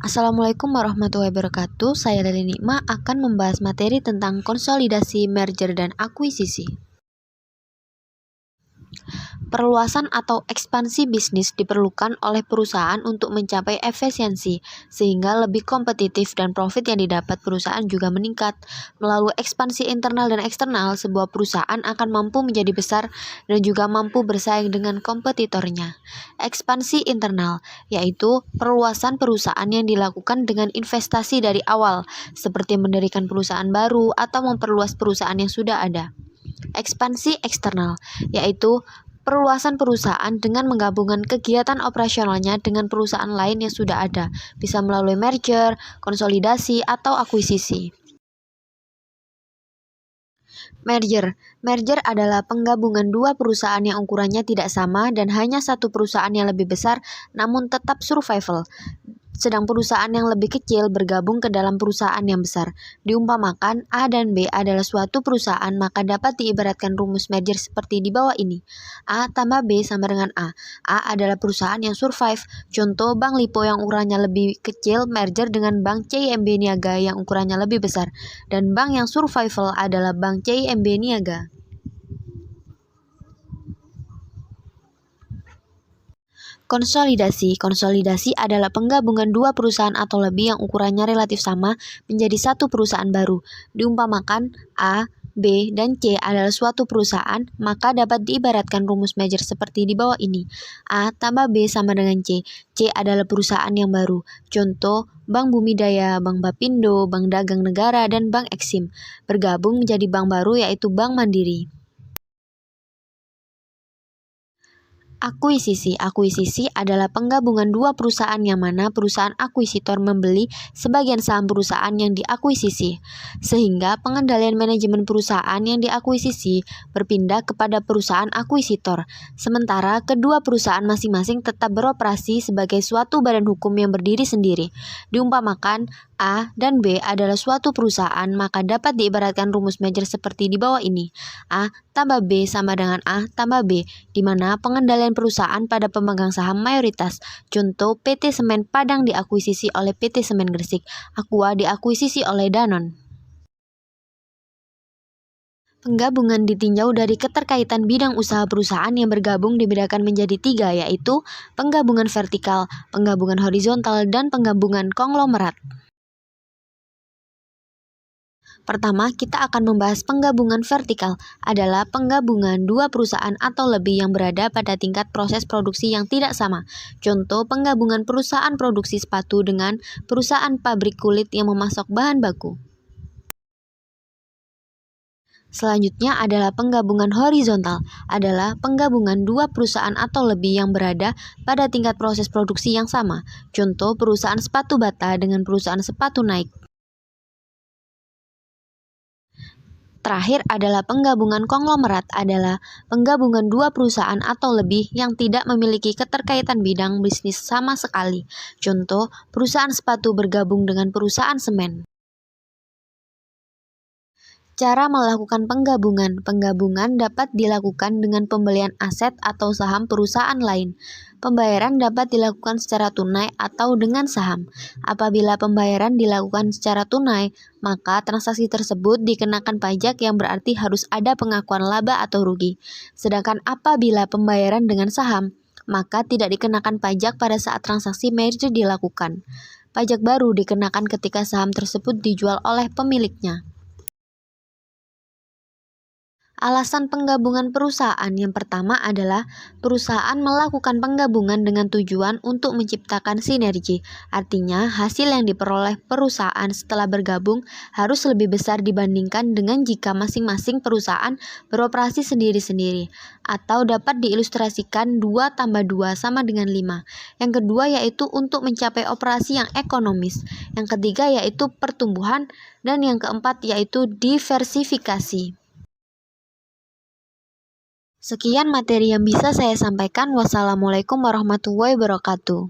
Assalamualaikum warahmatullahi wabarakatuh. Saya Leli Nikma akan membahas materi tentang konsolidasi, merger, dan akuisisi. Perluasan atau ekspansi bisnis diperlukan oleh perusahaan untuk mencapai efisiensi, sehingga lebih kompetitif dan profit yang didapat perusahaan juga meningkat. Melalui ekspansi internal dan eksternal, sebuah perusahaan akan mampu menjadi besar dan juga mampu bersaing dengan kompetitornya. Ekspansi internal, yaitu perluasan perusahaan yang dilakukan dengan investasi dari awal, seperti mendirikan perusahaan baru atau memperluas perusahaan yang sudah ada. Ekspansi eksternal, yaitu perluasan perusahaan dengan menggabungkan kegiatan operasionalnya dengan perusahaan lain yang sudah ada, bisa melalui merger, konsolidasi, atau akuisisi. Merger adalah penggabungan dua perusahaan yang ukurannya tidak sama dan hanya satu perusahaan yang lebih besar namun tetap survival. Sedang perusahaan yang lebih kecil bergabung ke dalam perusahaan yang besar. Diumpamakan A dan B adalah suatu perusahaan, maka dapat diibaratkan rumus merger seperti di bawah ini. A tambah B sama dengan A. A adalah perusahaan yang survive. Contoh Bank Lipo yang ukurannya lebih kecil merger dengan Bank CIMB Niaga yang ukurannya lebih besar. Dan bank yang survival adalah Bank CIMB Niaga. Konsolidasi adalah penggabungan dua perusahaan atau lebih yang ukurannya relatif sama menjadi satu perusahaan baru. Diumpamakan A, B, dan C adalah suatu perusahaan, maka dapat diibaratkan rumus merger seperti di bawah ini. A tambah B sama dengan C. C adalah perusahaan yang baru. Contoh Bank Bumidaya, Bank Bapindo, Bank Dagang Negara, dan Bank Eksim. Bergabung menjadi bank baru yaitu Bank Mandiri. Akuisisi adalah penggabungan dua perusahaan yang mana perusahaan akuisitor membeli sebagian saham perusahaan yang diakuisisi, sehingga pengendalian manajemen perusahaan yang diakuisisi berpindah kepada perusahaan akuisitor, sementara kedua perusahaan masing-masing tetap beroperasi sebagai suatu badan hukum yang berdiri sendiri. Diumpamakan A dan B adalah suatu perusahaan, maka dapat diibaratkan rumus merger seperti di bawah ini. A tambah B sama dengan A tambah B, di mana pengendalian perusahaan pada pemegang saham mayoritas. Contoh PT Semen Padang diakuisisi oleh PT Semen Gresik, Aqua diakuisisi oleh Danone. Penggabungan ditinjau dari keterkaitan bidang usaha perusahaan yang bergabung dibedakan menjadi tiga, yaitu penggabungan vertikal, penggabungan horizontal, dan penggabungan konglomerat. Pertama, kita akan membahas penggabungan vertikal, adalah penggabungan dua perusahaan atau lebih yang berada pada tingkat proses produksi yang tidak sama. Contoh, penggabungan perusahaan produksi sepatu dengan perusahaan pabrik kulit yang memasok bahan baku. Selanjutnya adalah penggabungan horizontal, adalah penggabungan dua perusahaan atau lebih yang berada pada tingkat proses produksi yang sama. Contoh, perusahaan sepatu bata dengan perusahaan sepatu Nike. Terakhir adalah penggabungan konglomerat, adalah penggabungan dua perusahaan atau lebih yang tidak memiliki keterkaitan bidang bisnis sama sekali. Contoh, perusahaan sepatu bergabung dengan perusahaan semen. Cara melakukan penggabungan. Penggabungan dapat dilakukan dengan pembelian aset atau saham perusahaan lain. Pembayaran dapat dilakukan secara tunai atau dengan saham. Apabila pembayaran dilakukan secara tunai, maka transaksi tersebut dikenakan pajak yang berarti harus ada pengakuan laba atau rugi. Sedangkan apabila pembayaran dengan saham, maka tidak dikenakan pajak pada saat transaksi merger dilakukan. Pajak baru dikenakan ketika saham tersebut dijual oleh pemiliknya. Alasan penggabungan perusahaan yang pertama adalah perusahaan melakukan penggabungan dengan tujuan untuk menciptakan sinergi. Artinya, hasil yang diperoleh perusahaan setelah bergabung harus lebih besar dibandingkan dengan jika masing-masing perusahaan beroperasi sendiri-sendiri. Atau dapat diilustrasikan 2 tambah 2 sama dengan 5. Yang kedua yaitu untuk mencapai operasi yang ekonomis. Yang ketiga yaitu pertumbuhan. Dan yang keempat yaitu diversifikasi. Sekian materi yang bisa saya sampaikan. Wassalamualaikum warahmatullahi wabarakatuh.